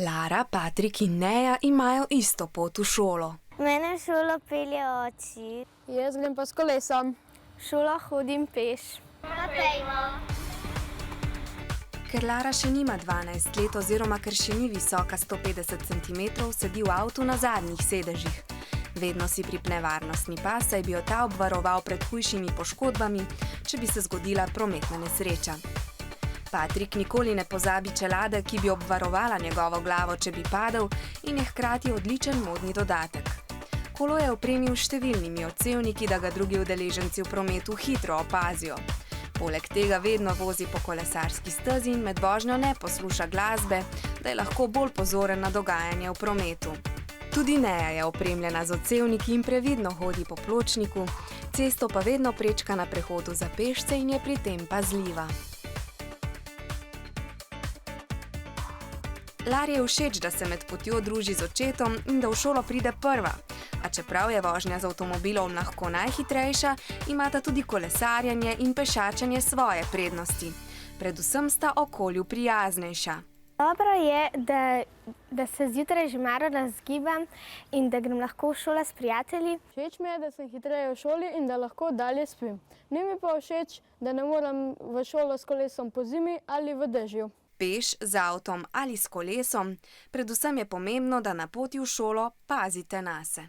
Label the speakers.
Speaker 1: Lara, Patrik in Neja imajo isto pot v šolo.
Speaker 2: Mene v šolo pelje oči.
Speaker 3: Jaz grem pa s kolesom.
Speaker 2: V šolo hodim peš.
Speaker 1: Ker Lara še nima 12 let oziroma ker še ni visoka 150 cm, sedi v avtu na zadnjih sedežih. Vedno si pripne varnostni pas, saj bi jo ta obvaroval pred hujšimi poškodbami, če bi se zgodila prometna nesreča. Patrik nikoli ne pozabi čelade, ki bi obvarovala njegovo glavo, če bi padel, in je hkrati odličen modni dodatek. Kolo je opremil s številnimi odsevniki, da ga drugi udeleženci v prometu hitro opazijo. Poleg tega vedno vozi po kolesarski stezi in med vožnjo ne posluša glasbe, da je lahko bolj pozoren na dogajanje v prometu. Tudi Neja je opremljena z odsevniki in previdno hodi po pločniku, cesto pa vedno prečka na prehodu za pešce in je pri tem pazljiva. Lari je všeč, da se med potjo druži z očetom in da v šolo pride prva. A čeprav je vožnja z avtomobilom lahko najhitrejša, imata tudi kolesarjenje in pešačenje svoje prednosti. Predvsem sta okolju prijaznejša.
Speaker 2: Dobro je, da se zjutraj že malo razgibam in da grem lahko v šolo s prijatelji.
Speaker 3: Všeč mi je, da sem hitreje v šoli in da lahko dalje spim. Ni mi pa všeč, da ne moram v šolo s kolesom po zimi ali v dežju.
Speaker 1: Peš, z avtom ali s kolesom, predvsem je pomembno, da na poti v šolo pazite nase.